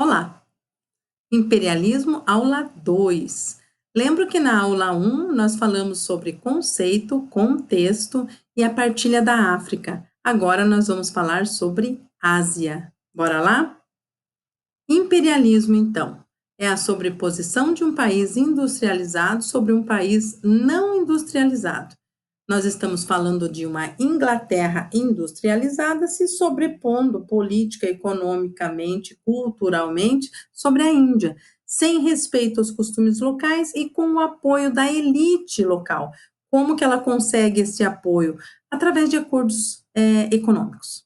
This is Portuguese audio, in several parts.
Olá, Imperialismo, aula 2. Lembro que na aula 1 nós falamos sobre conceito, contexto e a partilha da África. Agora nós vamos falar sobre Ásia. Bora lá? Imperialismo, então, é a sobreposição de um país industrializado sobre um país não industrializado. Nós estamos falando de uma Inglaterra industrializada se sobrepondo política, economicamente, culturalmente sobre a Índia, sem respeito aos costumes locais e com o apoio da elite local. Como que ela consegue esse apoio? Através de acordos econômicos.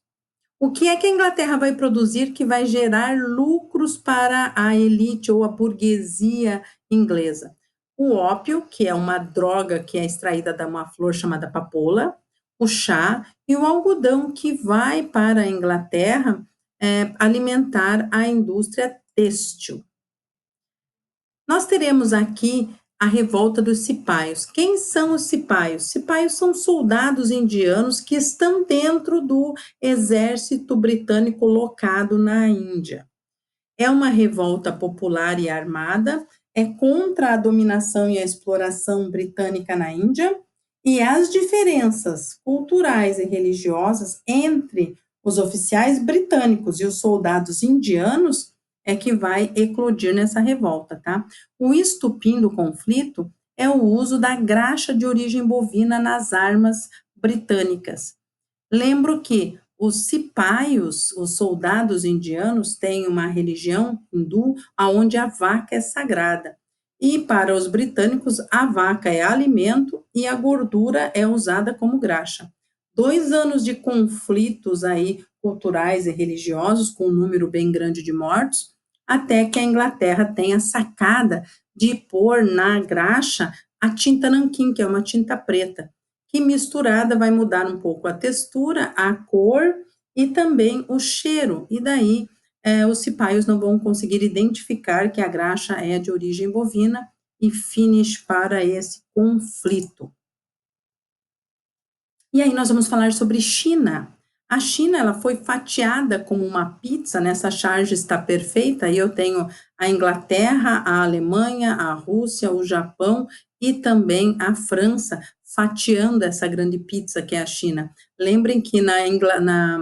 O que é que a Inglaterra vai produzir que vai gerar lucros para a elite ou a burguesia inglesa? O ópio, que é uma droga que é extraída de uma flor chamada papoula, o chá e o algodão, que vai para a Inglaterra alimentar a indústria têxtil. Nós teremos aqui a revolta dos cipaios. Quem são os cipaios? Cipaios são soldados indianos que estão dentro do exército britânico locado na Índia. É uma revolta popular e armada, é contra a dominação e a exploração britânica na Índia, e as diferenças culturais e religiosas entre os oficiais britânicos e os soldados indianos é que vai eclodir nessa revolta, tá? O estupim do conflito é o uso da graxa de origem bovina nas armas britânicas. Lembro que os cipaios, os soldados indianos, têm uma religião hindu onde a vaca é sagrada. E para os britânicos, a vaca é alimento e a gordura é usada como graxa. 2 anos de conflitos aí culturais e religiosos, com um número bem grande de mortos, até que a Inglaterra tenha sacada de pôr na graxa a tinta nanquim, que é uma tinta preta, que misturada vai mudar um pouco a textura, a cor e também o cheiro. E daí os cipaios não vão conseguir identificar que a graxa é de origem bovina e finish para esse conflito. E aí nós vamos falar sobre China. A China, ela foi fatiada como uma pizza, nessa charge está perfeita, e eu tenho a Inglaterra, a Alemanha, a Rússia, o Japão e também a França fatiando essa grande pizza que é a China. Lembrem que na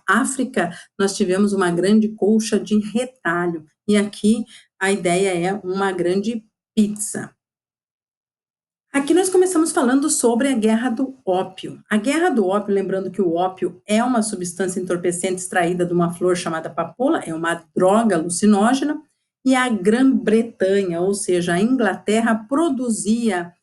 África nós tivemos uma grande colcha de retalho, e aqui a ideia é uma grande pizza. Aqui nós começamos falando sobre a guerra do ópio. A guerra do ópio, lembrando que o ópio é uma substância entorpecente extraída de uma flor chamada papoula, é uma droga alucinógena, e a Grã-Bretanha, ou seja, a Inglaterra, produzia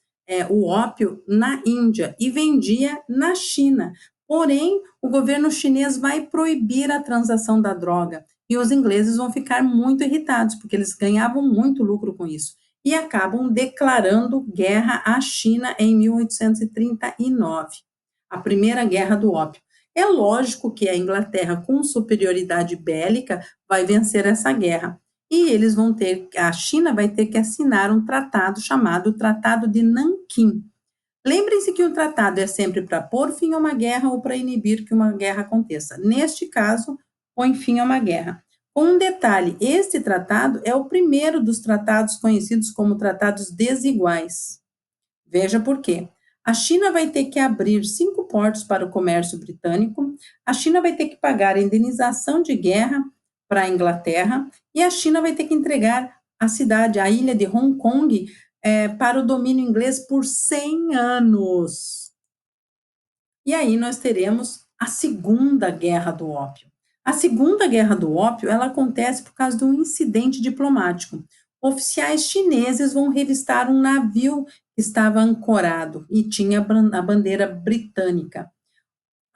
o ópio na Índia e vendia na China. Porém, o governo chinês vai proibir a transação da droga e os ingleses vão ficar muito irritados, porque eles ganhavam muito lucro com isso e acabam declarando guerra à China em 1839, a primeira guerra do ópio. É lógico que a Inglaterra, com superioridade bélica, vai vencer essa guerra. E eles vão ter, a China vai ter que assinar um tratado chamado Tratado de Nanquim. Lembrem-se que um tratado é sempre para pôr fim a uma guerra ou para inibir que uma guerra aconteça. Neste caso, põe fim a uma guerra. Com um detalhe, este tratado é o primeiro dos tratados conhecidos como tratados desiguais. Veja por quê. A China vai ter que abrir 5 portos para o comércio britânico, a China vai ter que pagar a indenização de guerra para a Inglaterra e a China vai ter que entregar a cidade, a ilha de Hong Kong, para o domínio inglês por 100 anos. E aí nós teremos a Segunda Guerra do Ópio. A Segunda Guerra do Ópio, ela acontece por causa de um incidente diplomático. Oficiais chineses vão revistar um navio que estava ancorado e tinha a bandeira britânica.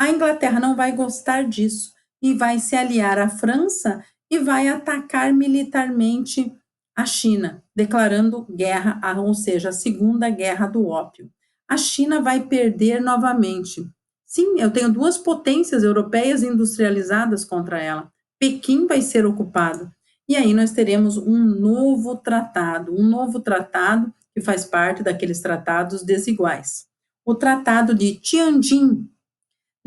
A Inglaterra não vai gostar disso e vai se aliar à França e vai atacar militarmente a China, declarando guerra, ou seja, a Segunda Guerra do Ópio. A China vai perder novamente. Sim, eu tenho 2 potências europeias industrializadas contra ela. Pequim vai ser ocupado. E aí nós teremos um novo tratado que faz parte daqueles tratados desiguais. O Tratado de Tianjin.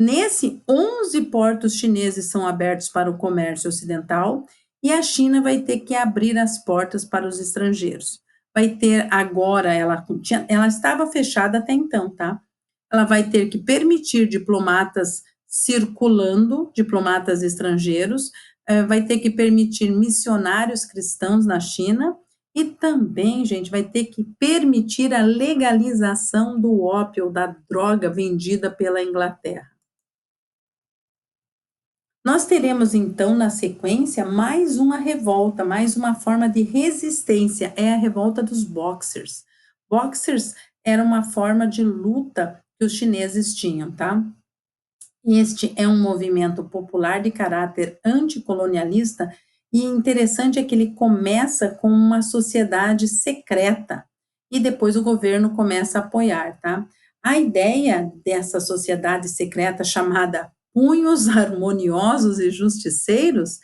Nesse, 11 portos chineses são abertos para o comércio ocidental e a China vai ter que abrir as portas para os estrangeiros. Vai ter agora, ela estava fechada até então, tá? Ela vai ter que permitir diplomatas circulando, diplomatas estrangeiros, vai ter que permitir missionários cristãos na China e também, gente, vai ter que permitir a legalização do ópio, da droga vendida pela Inglaterra. Nós teremos então, na sequência, mais uma revolta, mais uma forma de resistência, é a revolta dos Boxers. Boxers era uma forma de luta que os chineses tinham, tá? Este é um movimento popular de caráter anticolonialista e interessante é que ele começa com uma sociedade secreta e depois o governo começa a apoiar, tá? A ideia dessa sociedade secreta chamada Punhos Harmoniosos e Justiceiros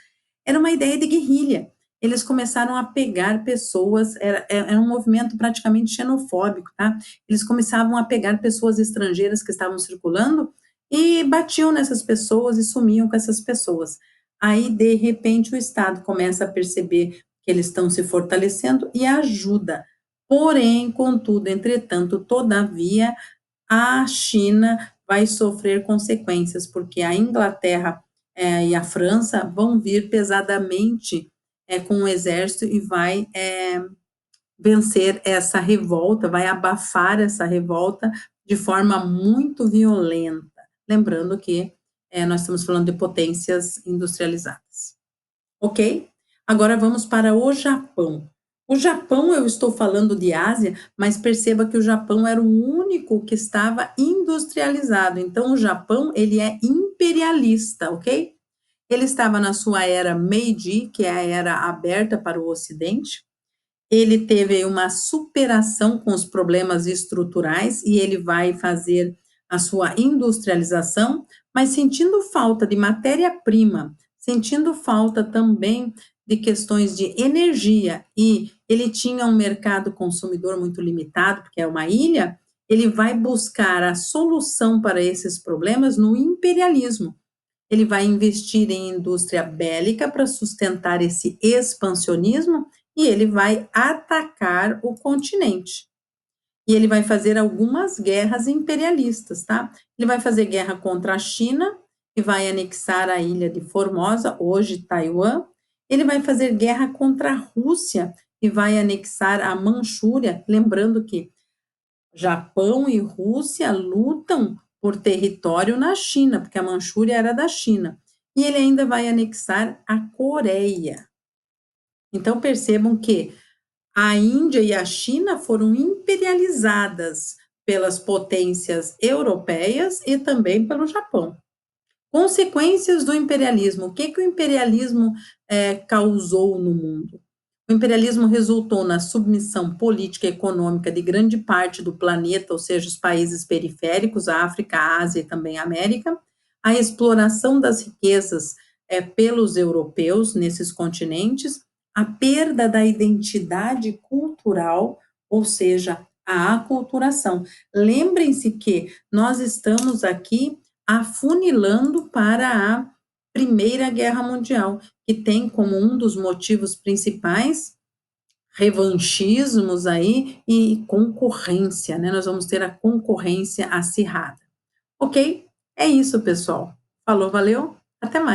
era uma ideia de guerrilha. Eles começaram a pegar pessoas, era um movimento praticamente xenofóbico, tá? Eles começavam a pegar pessoas estrangeiras que estavam circulando e batiam nessas pessoas e sumiam com essas pessoas. Aí, de repente, o Estado começa a perceber que eles estão se fortalecendo e ajuda. Porém, contudo, entretanto, todavia, a China vai sofrer consequências, porque a Inglaterra e a França vão vir pesadamente com o exército e vai vencer essa revolta, vai abafar essa revolta de forma muito violenta. Lembrando que nós estamos falando de potências industrializadas. Ok? Agora vamos para o Japão. O Japão, eu estou falando de Ásia, mas perceba que o Japão era o único que estava industrializado. Então, o Japão, ele é imperialista, ok? Ele estava na sua era Meiji, que é a era aberta para o Ocidente. Ele teve uma superação com os problemas estruturais e ele vai fazer a sua industrialização, mas sentindo falta de matéria-prima, sentindo falta também de questões de energia, e ele tinha um mercado consumidor muito limitado, porque é uma ilha, ele vai buscar a solução para esses problemas no imperialismo. Ele vai investir em indústria bélica para sustentar esse expansionismo e ele vai atacar o continente. E ele vai fazer algumas guerras imperialistas, tá? Ele vai fazer guerra contra a China, que vai anexar a ilha de Formosa, hoje Taiwan. Ele vai fazer guerra contra a Rússia, e vai anexar a Manchúria, lembrando que Japão e Rússia lutam por território na China, porque a Manchúria era da China. E ele ainda vai anexar a Coreia. Então percebam que a Índia e a China foram imperializadas pelas potências europeias e também pelo Japão. Consequências do imperialismo. O que o imperialismo causou no mundo? O imperialismo resultou na submissão política e econômica de grande parte do planeta, ou seja, os países periféricos, a África, a Ásia e também a América, a exploração das riquezas pelos europeus nesses continentes, a perda da identidade cultural, ou seja, a aculturação. Lembrem-se que nós estamos aqui afunilando para a Primeira Guerra Mundial, que tem como um dos motivos principais revanchismos aí e concorrência, né? Nós vamos ter a concorrência acirrada. Ok? É isso, pessoal. Falou, valeu, até mais.